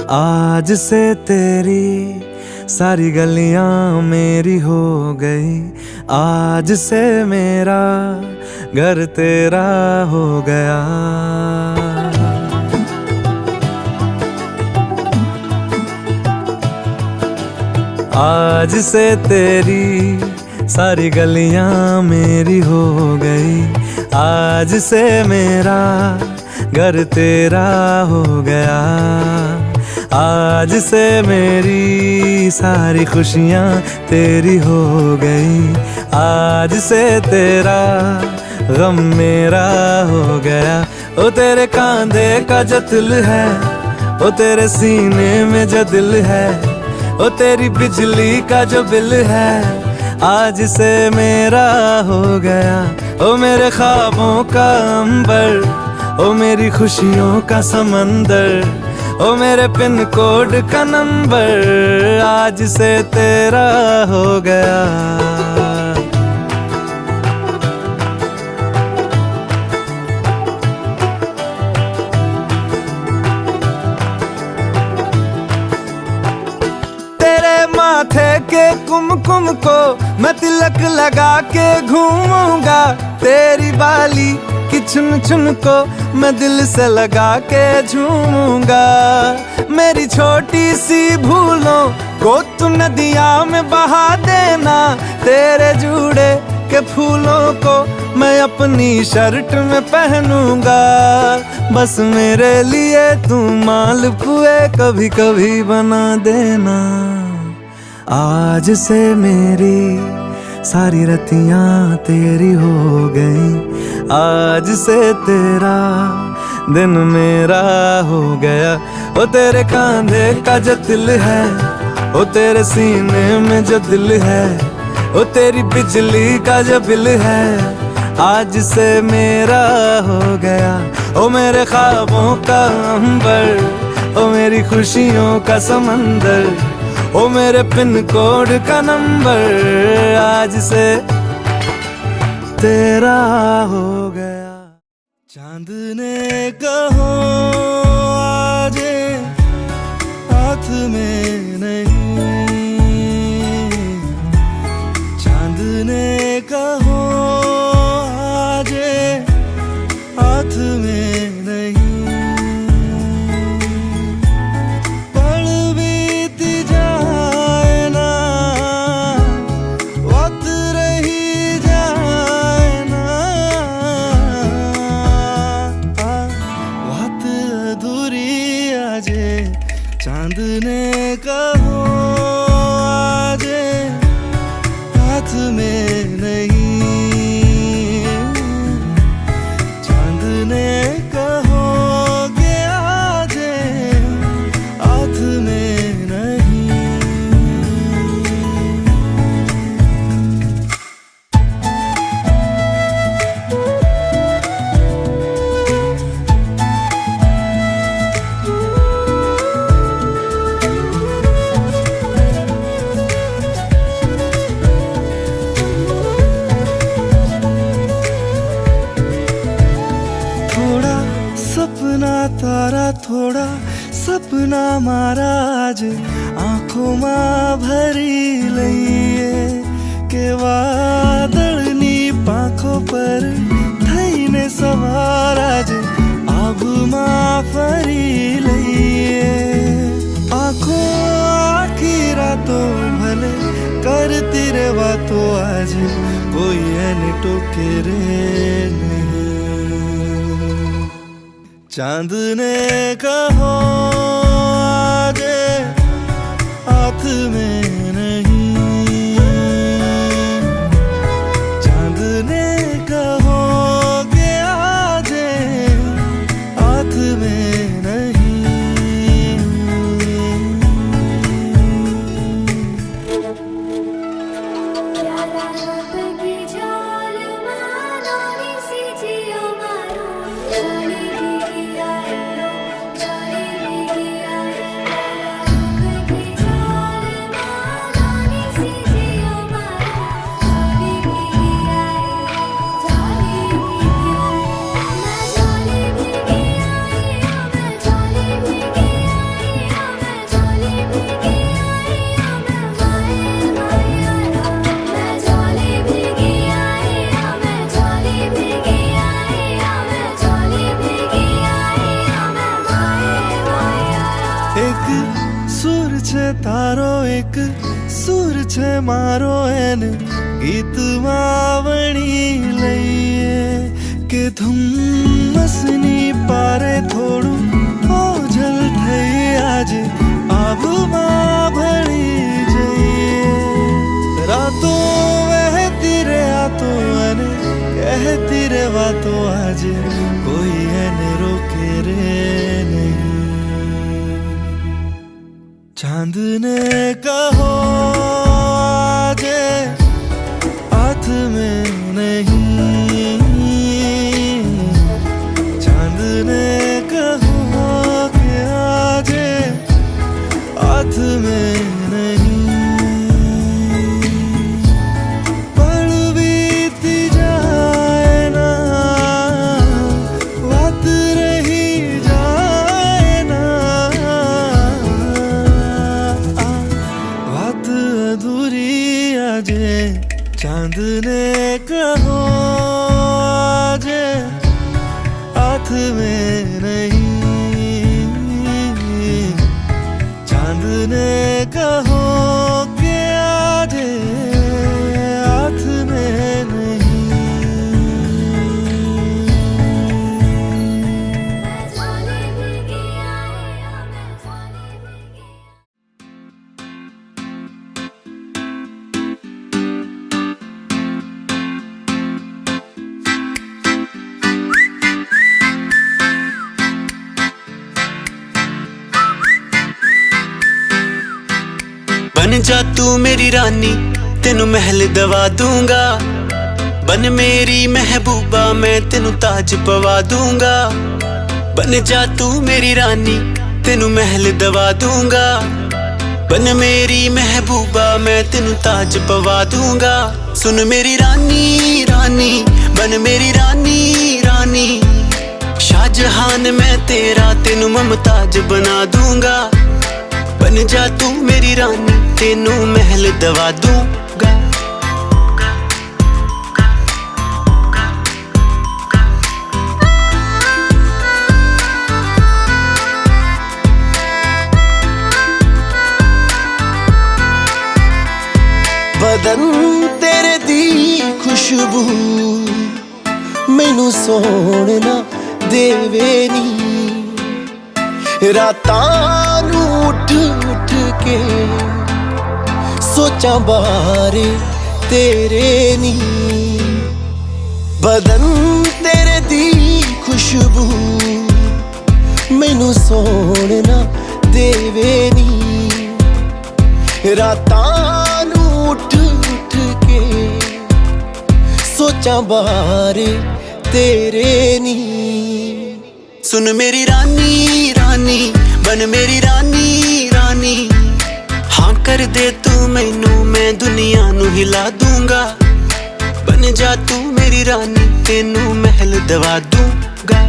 आज से तेरी सारी गलियां मेरी हो गई, आज से मेरा घर तेरा हो गया। आज से तेरी सारी गलियां मेरी हो गई, आज से मेरा घर तेरा हो गया। आज से मेरी सारी खुशियाँ तेरी हो गई, आज से तेरा गम मेरा हो गया। ओ तेरे कांधे का जो दिल है, ओ तेरे सीने में जो दिल है, ओ तेरी बिजली का जो बिल है, आज से मेरा हो गया। ओ मेरे ख्वाबों का अंबर, ओ मेरी खुशियों का समंदर, ओ मेरे पिन कोड का नंबर, आज से तेरा हो गया। तेरे माथे के कुमकुम को मैं तिलक लगा के घूमूंगा, तेरी बाली कि चुन चुन को मैं दिल से लगा के झूमूंगा। मेरी छोटी सी भूलों को तू नदिया में बहा देना, तेरे जूड़े के फूलों को मैं अपनी शर्ट में पहनूंगा। बस मेरे लिए तू मालपुए कभी कभी बना देना। आज से मेरी सारी रतियां तेरी हो गई, आज से तेरा दिन मेरा हो गया। ओ तेरे कांधे का जो दिल है, ओ तेरे सीने में जो दिल है, ओ तेरी बिजली का जो बिल है, आज से मेरा हो गया। ओ मेरे ख्वाबों का अंबर, ओ मेरी खुशियों का समंदर, ओ मेरे पिन कोड का नंबर, आज से तेरा हो गया। चांद ने कहो आज हाथ में नहीं, चांद ने कहो आज हाथ में नहीं, चांद ने कहो आज हाथ में नहीं, चांद ने कहोगे आज हाथ में नहीं। सपना तारा थोड़ा सपना मारा आज आंखों में भरी लईए के वादळनी पाखों पर थईने सवार आज आभू मां फरी लईए। आंखों आखिरा तो भले करती रे बातों आज कोई एने टोके रे नहीं। चांद ने कहो आज हाथ में नहीं, चांद ने कहोगे आज हाथ में नहीं। एक सुर छे मारो एने गीत मावणी लईए के धुम्मसनी पारे थोड़ू ओझल थई आज आबमा भरी जईए रातों वहती रे आतो अने कहती रे वातो आज कोई एने रोके रे नहीं। चांद ने कहो आजे हाथ में नहीं, चांद ने कहो कि आजे हाथ में नहीं। पल बीती जाए ना बात रही जाए ना, बात अधूरी आजे चांद ने कहो आजे हाथ में नहीं, चांद ने कहो कि आजे हाथ में नहीं। बन जा तू मेरी रानी तेनू महल दवा दूंगा, बन मेरी महबूबा मैं तेनू ताज पवा दूंगा। बन जा तू मेरी रानी तेनू महल दवा दूंगा, बन मेरी महबूबा मैं तेनू ताज पवा दूंगा। सुन मेरी रानी रानी बन मेरी रानी रानी, शाहजहान मैं तेरा तेनू मुमताज बना दूंगा। बन जा तू मेरी रानी तेनू महल दवा दूंगा। बदन तेरे दी खुशबू मैनू सोना देवे नी, रातां नू उठ उठ के सोचा बारे तेरे नी। बदन तेरे दी खुशबू मैनू सोना देवे नी, रातां नू उठ उठ के सोचा बारे तेरे नी। सुन मेरी रानी रानी बन मेरी रानी रानी, हाँ कर दे तू मैनू मैं दुनिया नू हिला दूंगा। बन जा तू मेरी रानी तेनू महल दवा दूंगा।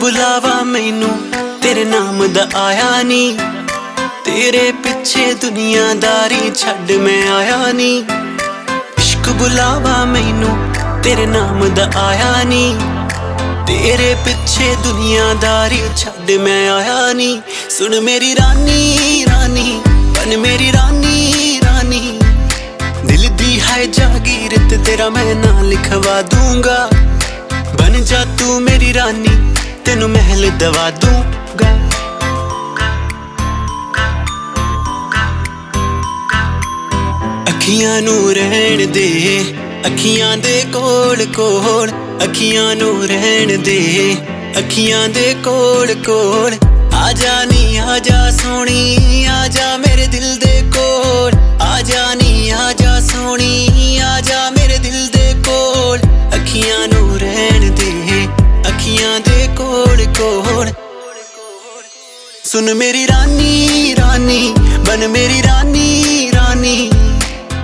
बुलावा मैनू तेरे नाम दा आया नी, तेरे पिछे दुनियादारी छड़ मैं आया नी। इश्क बुलावा मैनू तेरे नाम दा आया नी, तेरे पिछे दुनियादारी छड़ मैं आया नी। सुन मेरी रानी रानी बन मेरी रानी रानी, दिल दी है जागीर ते तेरा मैं नाम लिखवा दूंगा। बन जा तू मेरी रानी तेनू महल दवा दूंगा। अखियां नू रहन दे अखियां दे कोल कोल, अखियां नू रहन दे अखियां दे कोल कोल। आजा नी आजा सोनी आजा मेरे दिल दे कोल, आजा नी आजा सोनी आजा मेरे दिल दे कोल। अखियां नू रहन दे अखियां दे कोल कोल। सुन मेरी रानी रानी बन मेरी रानी रानी,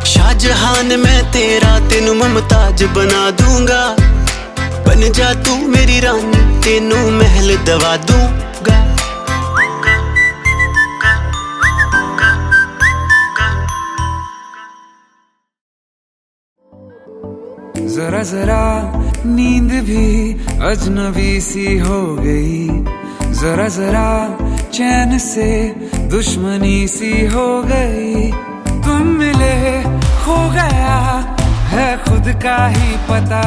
शाहजहान मैं तेरा तेनू मुमताज बना दूंगा। बन जा तू मेरी रानी तेनू महल दवा दूंगा। जरा जरा नींद भी अजनबी सी हो गई, जरा जरा चैन से दुश्मनी सी हो गई। तुम मिले खो गया है खुद का ही पता,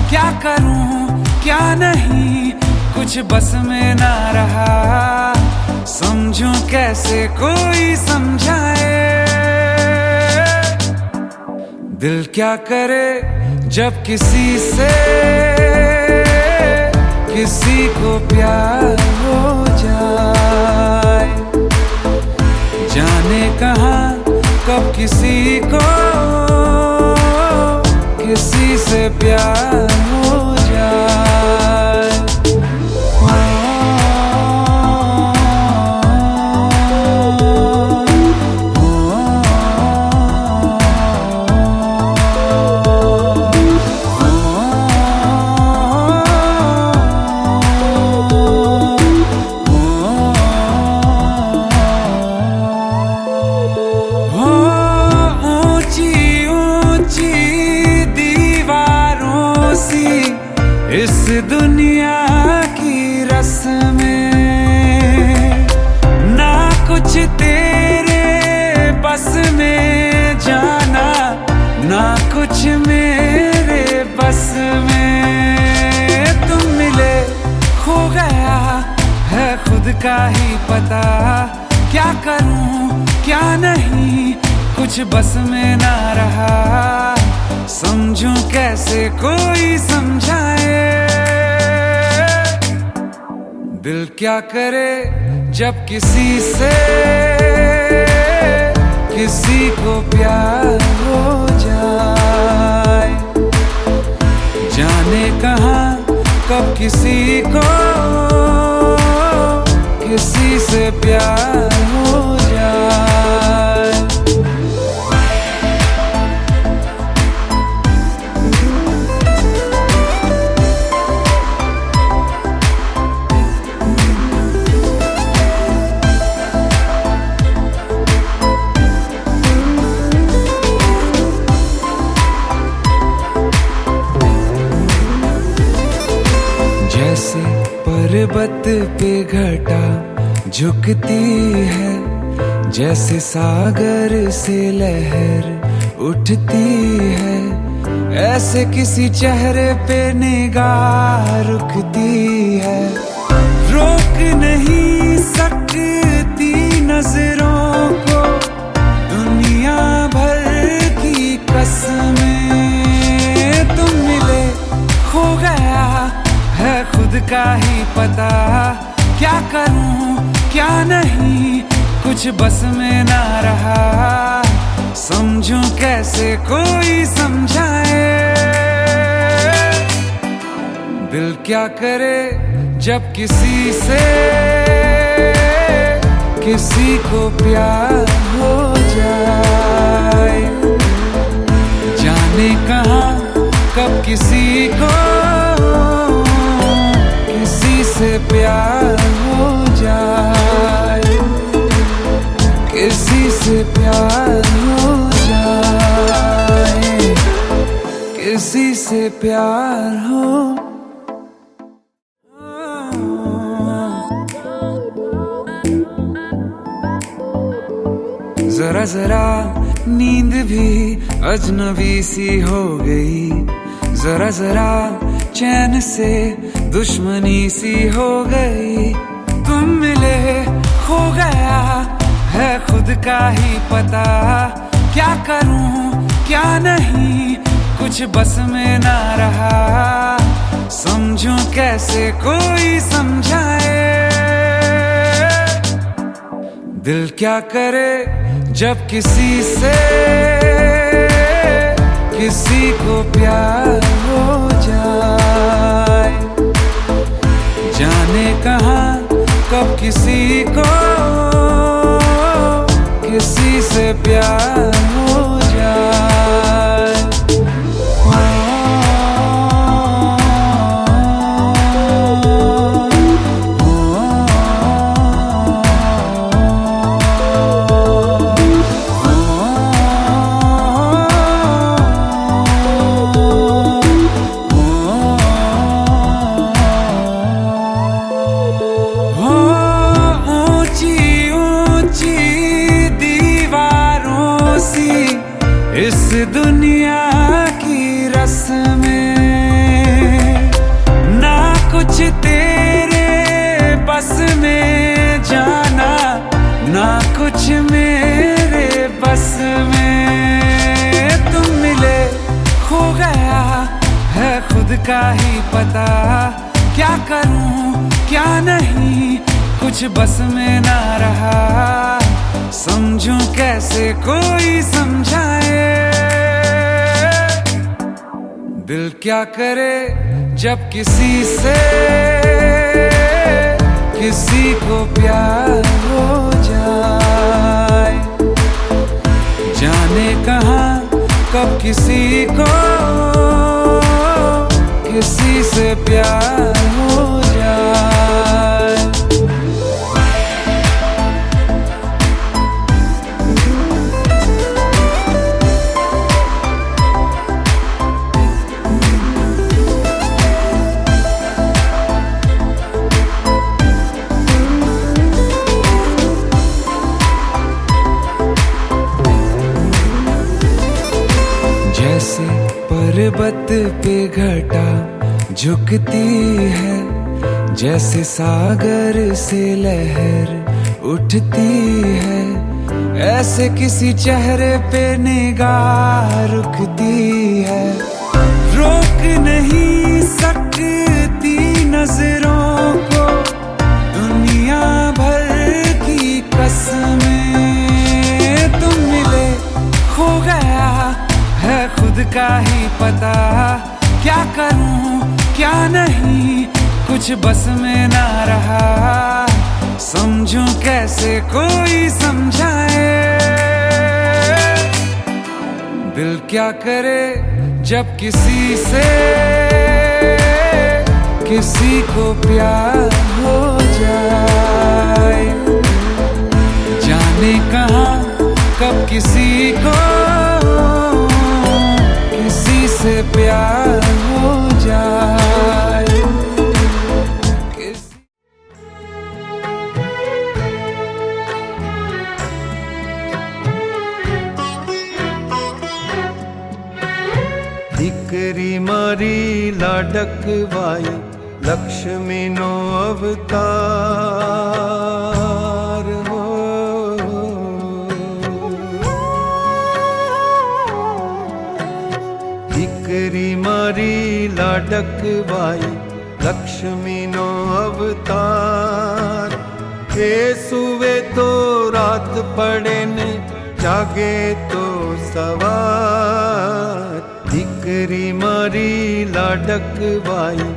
क्या करूं क्या नहीं कुछ बस में ना रहा। समझूं कैसे कोई समझाए, दिल क्या करे जब किसी से किसी को प्यार हो जाए। जाने कहाँ कब किसी को किसी से प्यार हो जाए। इस दुनिया की रस्में ना कुछ तेरे बस में जाना, ना कुछ मेरे बस में। तुम मिले खो गया है खुद का ही पता, क्या करूं क्या नहीं कुछ बस में ना रहा। समझूं कैसे कोई समझाए, दिल क्या करे जब किसी से किसी को प्यार हो जाए। जाने कहाँ कब किसी को किसी से प्यार हो जाए। जैसे पर्वत पे घटा झुकती है, जैसे सागर से लहर उठती है, ऐसे किसी चेहरे पे निगाह रुकती है। रोक नहीं सकती नजरों को दुनिया भर की कसमें। तुम मिले खो गया है खुद का ही पता, क्या करूं क्या नहीं कुछ बस में ना रहा। समझूं कैसे कोई समझाए, दिल क्या करे जब किसी से किसी को प्यार हो जाए। जाने कहाँ कब किसी को किसी से प्यार हो जाए, किसी से प्यार हो जाए, किसी से प्यार हो। जरा जरा नींद भी अजनबी सी हो गई, जरा जरा चैन से दुश्मनी सी हो गई। तुम मिले खो गया है खुद का ही पता, क्या करूं क्या नहीं कुछ बस में ना रहा। समझूं कैसे कोई समझाए, दिल क्या करे जब किसी से किसी को प्यार हो जाए। जाने कहाँ कब किसी को किसी से प्यार हो जाए। दुनिया की रस्में, ना कुछ तेरे बस में जाना, ना कुछ मेरे बस में। तुम मिले खो गया है खुद का ही पता, क्या करूं क्या नहीं कुछ बस में ना रहा, समझूं कैसे कोई समझाए। दिल क्या करे जब किसी से किसी को प्यार हो जाए, जाने कहाँ कब किसी को किसी से प्यार हो जाए। जैसे पर्वत पे घटा झुकती है, जैसे सागर से लहर उठती है, ऐसे किसी चेहरे पे निगाह रुकती है। रोक नहीं सकती नजरों को दुनिया भर की कसमें। तुम मिले खो गया है खुद का ही पता, क्या करूं क्या नहीं कुछ बस में ना रहा, समझूं कैसे कोई समझाए। दिल क्या करे जब किसी से किसी को प्यार हो जाए, जाने कहाँ कब किसी को किसी से प्यार हो जाए। દીકરી મારી લાડકવાઈ લક્ષ્મીનો અવતાર હો, દીકરી મારી લાડકવાઈ લક્ષ્મીનો અવતાર। કે સુવે તો રાત પડે ને જાગે તો સવાર, દીકરી મારી લાડકવાઈ।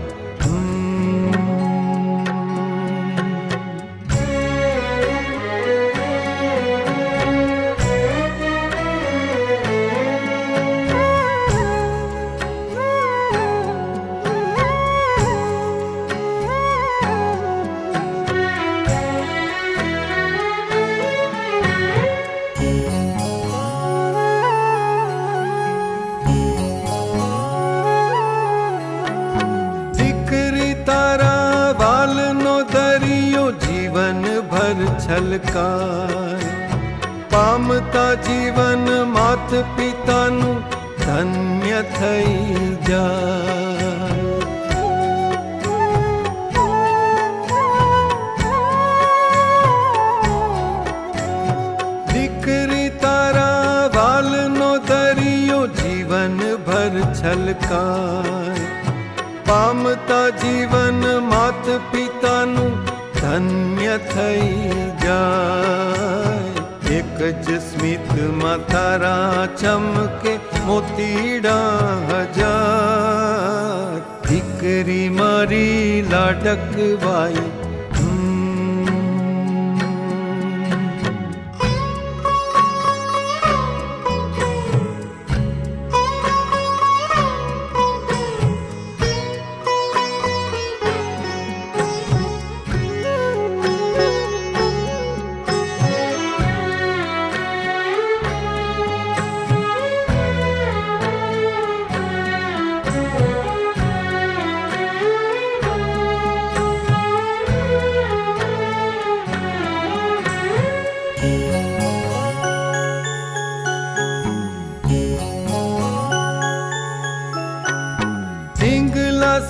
છલકાય પામતા જીવન માત પિતાનું ધન્ય થઈ જાય। દીકરી તારા વાલનો દરિયો જીવન ભર છલકાય પામતા જીવન માત પિતાનું ધન્ય થઈ જાય। એક જ સ્મિતમાં તારા ચમકે મોતીડા હજાર, દીકરી મારી લાડકવાઈ।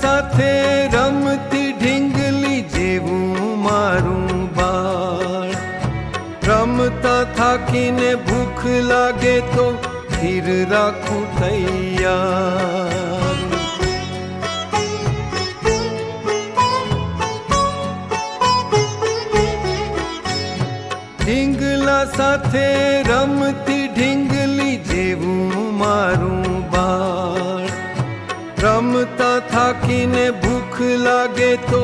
સાથે રમતી ઢીંગલી જેવું મારું બાળ. રમતા થાકીને ભૂખ લાગે તો ખીર રાખું તૈયાર. ઢીંગલા સાથે રમતી ઢીંગલી જેવું મારું બાળ. રમતા થાકીને ભૂખ લાગે તો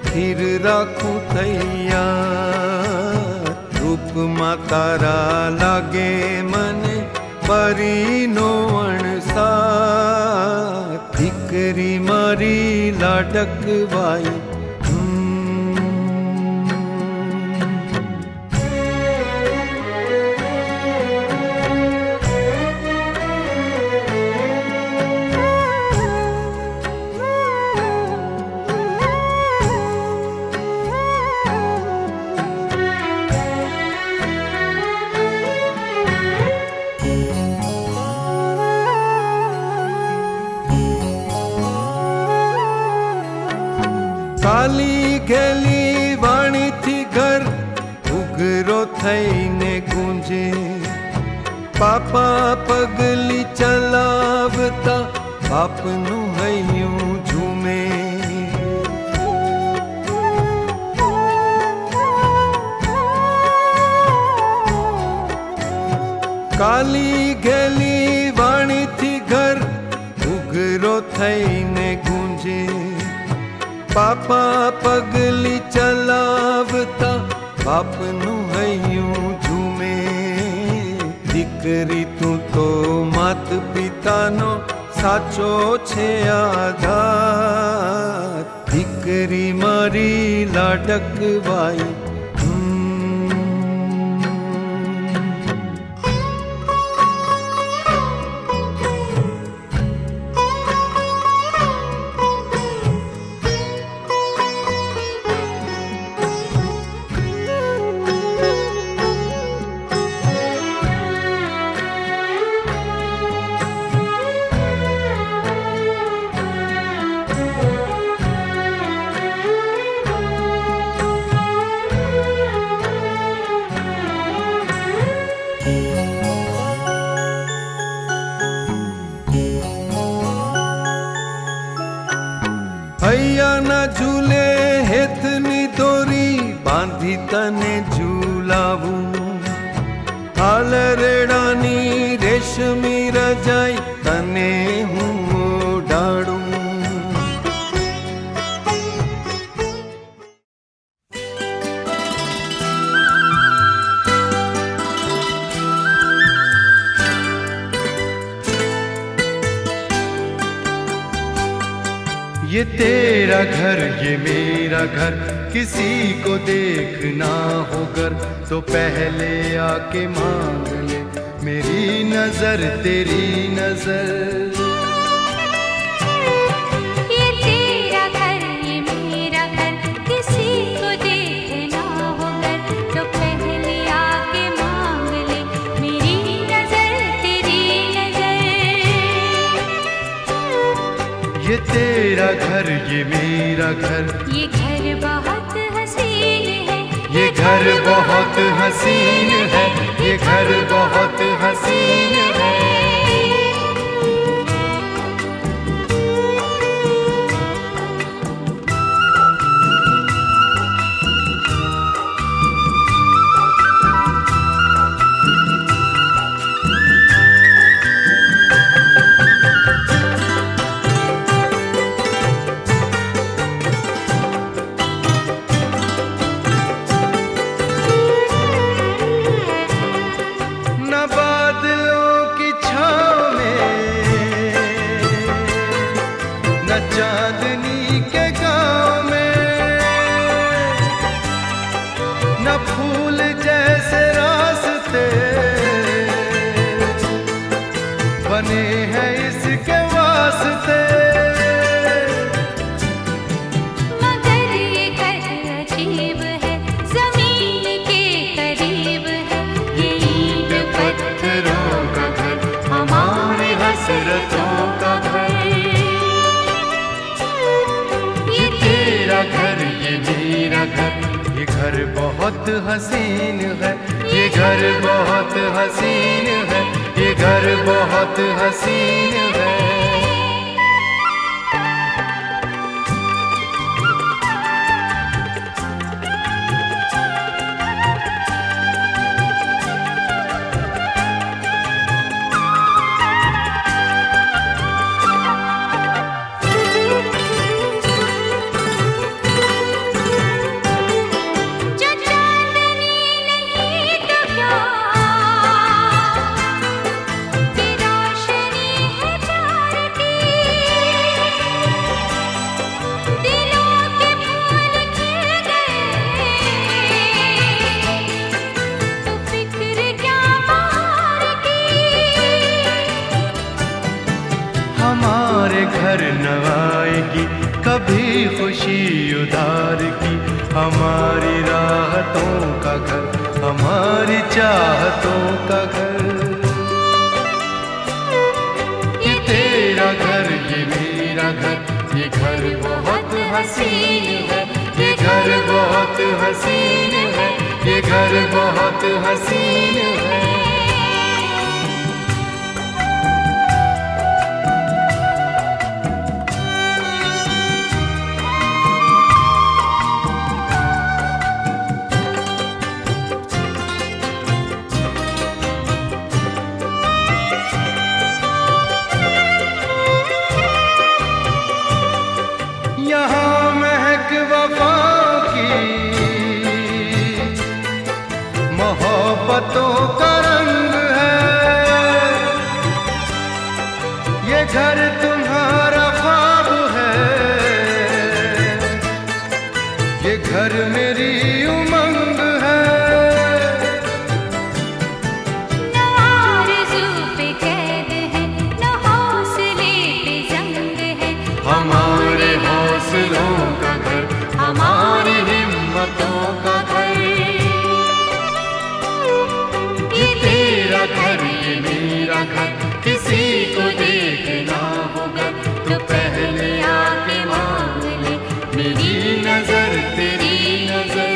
ખીર રાખું તૈયાર. રૂપમાં તારા લાગે મને પરીનો અણસાર. દીકરી મારી લાડકવાઈ. કાલી ગેલી વાણીથી ઘર ઉઘરો થઈને ગુંજે. પાપા પગલી ચલાવતા બાપનું હૈયું ઝૂમે. કાલી ગેલી વાણીથી ઘર ઉઘરો થઈને ગુંજે. પાપા પગલી ચલાવતા બાપનું હૈયું ઝૂમે. દીકરી તું તો માત પિતાનો સાચો છે આધાર. દીકરી મારી લાડકવાઈ. હૈયાના ઝૂલે હેતની દોરી બાંધી તને ઝૂલાવું. હાલરેડાની રેશમી રજાઈ તને હું ઓઢાડું. ये तेरा घर ये मेरा घर, किसी को देखना हो घर तो पहले आके मांग ले मेरी नजर तेरी नजर. ये तेरा घर ये मेरा घर, किसी को देखना हो घर तो पहले आके मांग ले मेरी नजर तेरी नजर. ये तेरा घर ये मेरा घर, ये घर बहुत हसीन है. ये घर बहुत हसीन है, ये घर बहुत हसीन है. चांदनी के गांव में न फूल जैसे रास्ते बने हैं इसके वास्ते. मगर ये घर अजीब है, जमीन के करीब है. ये ईंट पत्थरों का घर, हमारे हसरतों का घर. घर बहुत हसीन है, ये घर बहुत हसीन है, ये घर बहुत हसीन है। जो चांदनी नहीं तो क्या, ये रोशनी है प्यार की। दिलों के फूल खिल गए, तो फिक्र क्या बाहर की। हमारे घर न आएगी कभी खुशी उधार की, हमारी राहतों का घर, हमारी चाहतों का घर। ये तेरा घर, ये मेरा घर, ये घर बहुत हसीन है, ये घर बहुत हसीन है, ये घर बहुत हसीन है। यहाँ महक वफा की मोहब्बतों का रंग है, ये घर तुम्हारा ख्वाब है, ये घर मेरी उमंग है। न आरज़ू पे कैद है, न हौसले पे जंग है। हमारे हौसलों का घर, हमारी हिम्मतों का घर। ये तेरा घर, ये मेरा घर, किसी को देखना होगा तो पहले आके मांग ले मेरी नजर, तेरी नजर।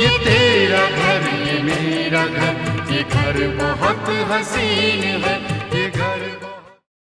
ये तेरा घर, ये मेरा घर, ये घर बहुत हसीन है, ये घर